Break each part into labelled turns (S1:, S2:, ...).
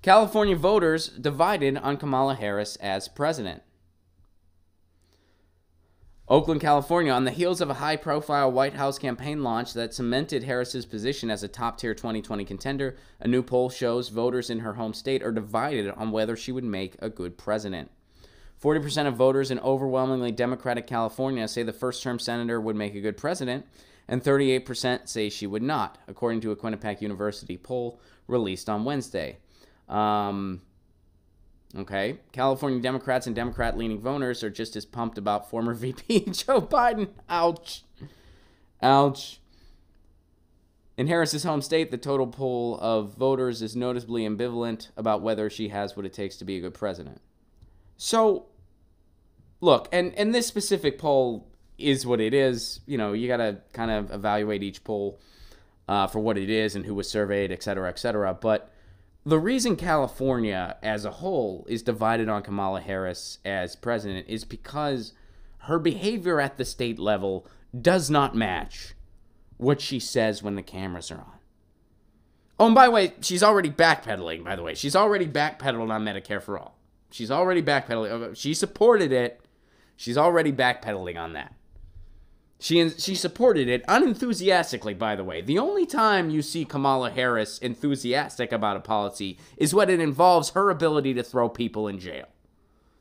S1: California voters divided on Kamala Harris as president. Oakland, California, on the heels of a high-profile White House campaign launch that cemented Harris's position as a top-tier 2020 contender, a new poll shows voters in her home state are divided on whether she would make a good president. 40% of voters in overwhelmingly Democratic California say the first-term senator would make a good president, and 38% say she would not, according to a Quinnipiac University poll released on Wednesday. Okay, California Democrats and Democrat-leaning voters are just as pumped about former VP Joe Biden. Ouch. Ouch. In Harris's home state, the total poll of voters is noticeably ambivalent about whether she has what it takes to be a good president. So, look, and this specific poll is what it is. You know, you got to kind of evaluate each poll for what it is and who was surveyed, et cetera, et cetera. But the reason California as a whole is divided on Kamala Harris as president is because her behavior at the state level does not match what she says when the cameras are on. Oh, and by the way, she's already backpedaling, by the way. She's already backpedaled on Medicare for All. She's already backpedaling. She supported it. She's already backpedaling on that. She supported it unenthusiastically, by the way. The only time you see Kamala Harris enthusiastic about a policy is when it involves her ability to throw people in jail.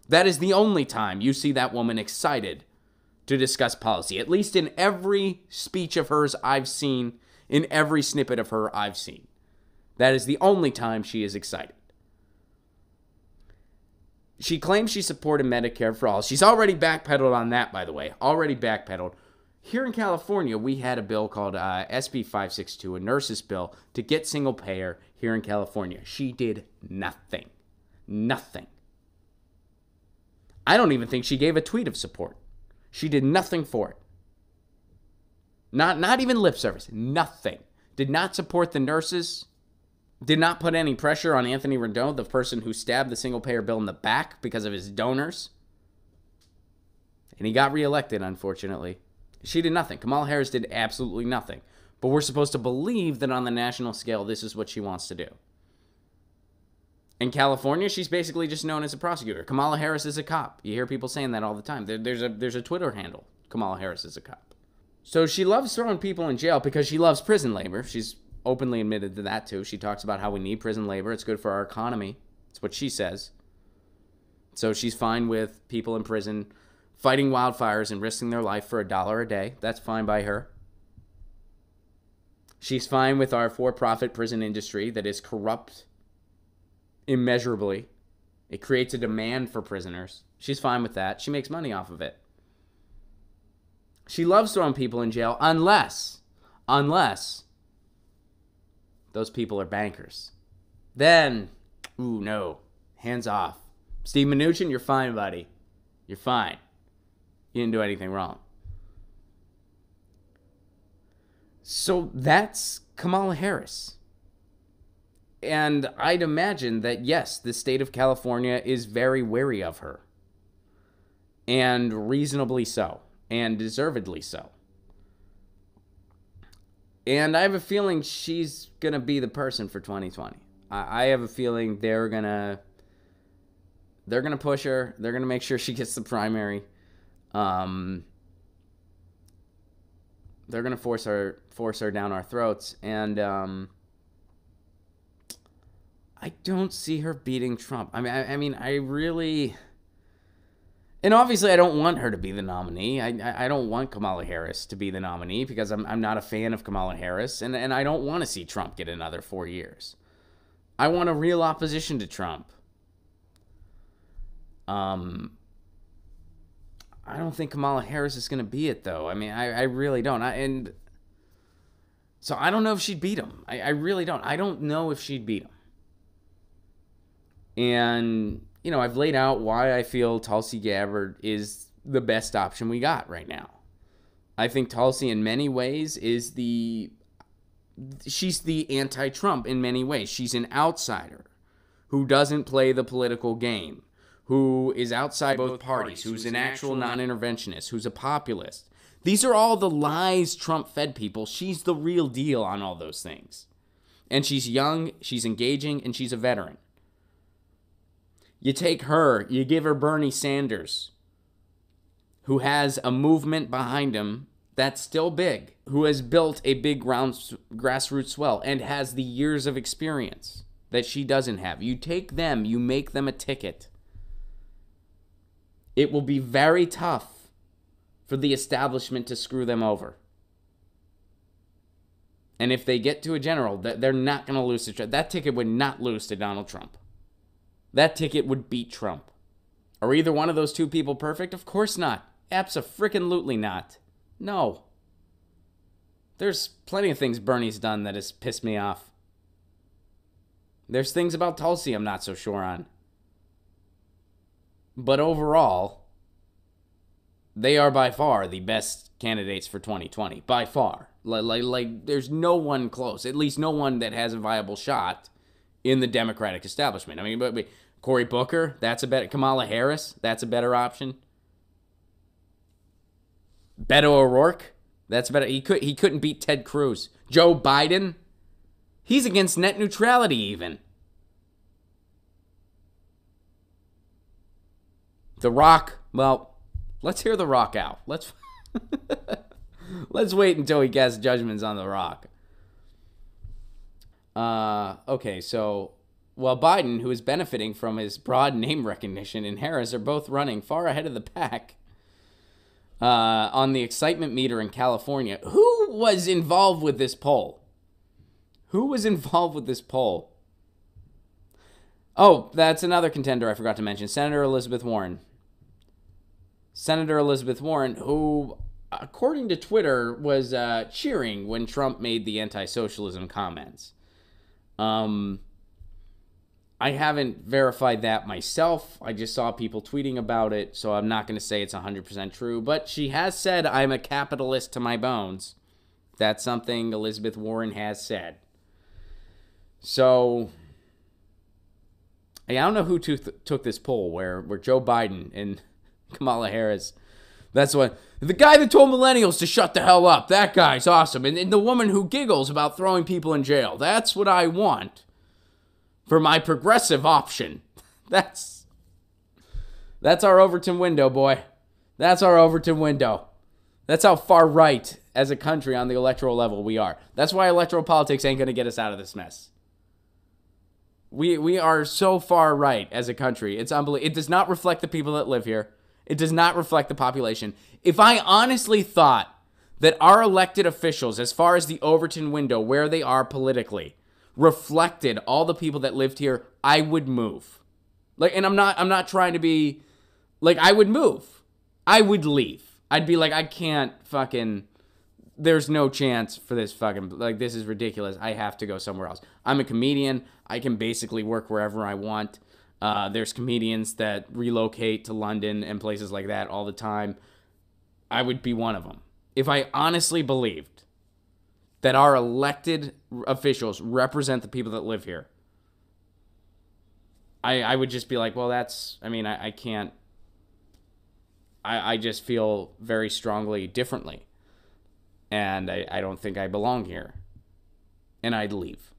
S1: That is the only time you see that woman excited to discuss policy. At least in every speech of hers I've seen, in every snippet of her I've seen. That is the only time she is excited. She claims she supported Medicare for All. She's already backpedaled on that, by the way. Already backpedaled. Here in California, we had a bill called SB 562, a nurse's bill, to get single payer here in California. She did nothing. Nothing. I don't even think she gave a tweet of support. She did nothing for it. Not even lip service. Nothing. Did not support the nurses. Did not put any pressure on Anthony Rendon, the person who stabbed the single payer bill in the back because of his donors. And he got reelected, unfortunately. She did nothing. Kamala Harris did absolutely nothing. But we're supposed to believe that on the national scale, this is what she wants to do. In California, she's basically just known as a prosecutor. Kamala Harris is a cop. You hear people saying that all the time. There's a Twitter handle. Kamala Harris is a cop. So she loves throwing people in jail because she loves prison labor. She's openly admitted to that, too. She talks about how we need prison labor. It's good for our economy. It's what she says. So she's fine with people in prison fighting wildfires and risking their life for $1 a day. That's fine by her. She's fine with our for-profit prison industry that is corrupt immeasurably. It creates a demand for prisoners. She's fine with that. She makes money off of it. She loves throwing people in jail unless those people are bankers. Then, ooh, no. Hands off. Steve Mnuchin, you're fine, buddy. You're fine. You didn't do anything wrong. So that's Kamala Harris. And I'd imagine that, yes, the state of California is very wary of her. And reasonably so. And deservedly so. And I have a feeling she's going to be the person for 2020. I have a feeling they're going to push her. They're going to make sure she gets the primary. They're going to force her down our throats. And I don't see her beating Trump. I mean, I really... And obviously, I don't want her to be the nominee. I don't want Kamala Harris to be the nominee because I'm not a fan of Kamala Harris. And I don't want to see Trump get another 4 years. I want a real opposition to Trump. I don't think Kamala Harris is going to be it, though. I mean, I really don't. And so I don't know if she'd beat him. I really don't. I don't know if she'd beat him. And, you know, I've laid out why I feel Tulsi Gabbard is the best option we got right now. I think Tulsi, in many ways, she's the anti-Trump in many ways. She's an outsider who doesn't play the political game, who is outside both parties, who's an actual non-interventionist, who's a populist. These are all the lies Trump fed people. She's the real deal on all those things. And she's young, she's engaging, and she's a veteran. You take her, you give her Bernie Sanders, who has a movement behind him that's still big, who has built a big grassroots swell and has the years of experience that she doesn't have. You take them, you make them a ticket. It will be very tough for the establishment to screw them over. And if they get to a general, they're not going to lose to Trump. That ticket would not lose to Donald Trump. That ticket would beat Trump. Are either one of those two people perfect? Of course not. Abso-frickin-lutely not. No. There's plenty of things Bernie's done that has pissed me off. There's things about Tulsi I'm not so sure on. But overall, they are by far the best candidates for 2020. By far. Like there's no one close. At least no one that has a viable shot in the Democratic establishment. I mean, but Cory Booker, that's a better. Kamala Harris, that's a better option. Beto O'Rourke, that's better. He couldn't beat Ted Cruz. Joe Biden, he's against net neutrality even. The Rock, well, let's hear The Rock out. Let's wait until he casts judgments on The Rock. Okay, so while Biden, who is benefiting from his broad name recognition, and Harris are both running far ahead of the pack on the excitement meter in California. Who was involved with this poll? Who was involved with this poll? Oh, that's another contender I forgot to mention. Senator Elizabeth Warren. Senator Elizabeth Warren, who, according to Twitter, was cheering when Trump made the anti-socialism comments. I haven't verified that myself. I just saw people tweeting about it, so I'm not going to say it's 100% true. But she has said, I'm a capitalist to my bones. That's something Elizabeth Warren has said. So, I don't know who took this poll where Joe Biden and Kamala Harris, that's what, the guy that told millennials to shut the hell up, that guy's awesome. And the woman who giggles about throwing people in jail, that's what I want for my progressive option. That's our Overton window, boy. That's our Overton window. That's how far right as a country on the electoral level we are. That's why electoral politics ain't going to get us out of this mess. We are so far right as a country. It's unbelievable. It does not reflect the people that live here. It does not reflect the population. If I honestly thought that our elected officials, as far as the Overton window, where they are politically, reflected all the people that lived here, I would move. And I'm not trying to be, I would move. I would leave. I'd be like, I can't fucking, there's no chance for this fucking, this is ridiculous. I have to go somewhere else. I'm a comedian. I can basically work wherever I want. There's comedians that relocate to London and places like that all the time. I would be one of them. If I honestly believed that our elected officials represent the people that live here, I would just be like, well, I can't. I just feel very strongly differently. And I don't think I belong here. And I'd leave.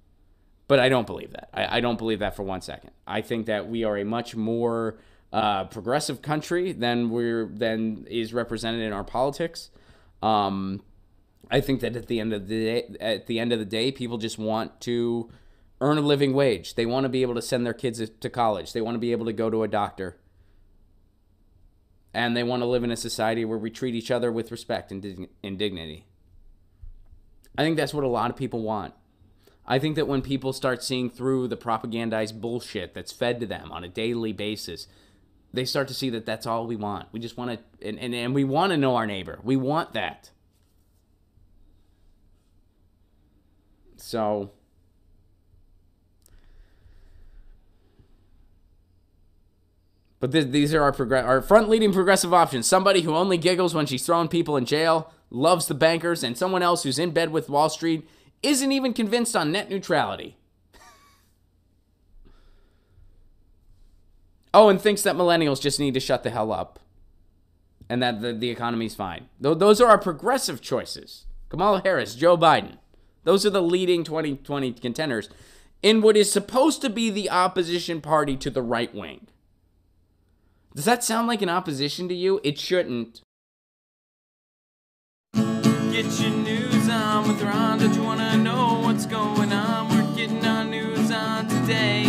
S1: But I don't believe that. I don't believe that for 1 second. I think that we are a much more progressive country than is represented in our politics. I think that at the end of the day, people just want to earn a living wage. They want to be able to send their kids to college. They want to be able to go to a doctor. And they want to live in a society where we treat each other with respect and dignity. I think that's what a lot of people want. I think that when people start seeing through the propagandized bullshit that's fed to them on a daily basis, they start to see that that's all we want. We just want to, and we want to know our neighbor. We want that. So, but these are our front-leading progressive options. Somebody who only giggles when she's throwing people in jail, loves the bankers, and someone else who's in bed with Wall Street, isn't even convinced on net neutrality. Oh, and thinks that millennials just need to shut the hell up. And that the economy's fine. Those are our progressive choices. Kamala Harris, Joe Biden. Those are the leading 2020 contenders in what is supposed to be the opposition party to the right wing. Does that sound like an opposition to you? It shouldn't. Get your news on with Ron. Don't you want to know what's going on? We're getting our news on today.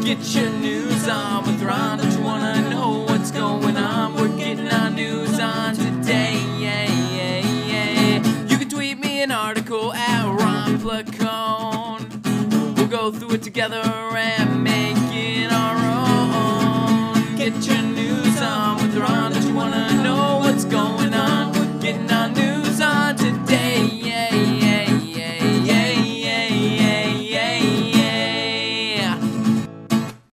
S1: Get your news on with Ron. Don't you want to know what's going on? We're getting our news on today. You can tweet me an article at Ron Placone. We'll go through it together and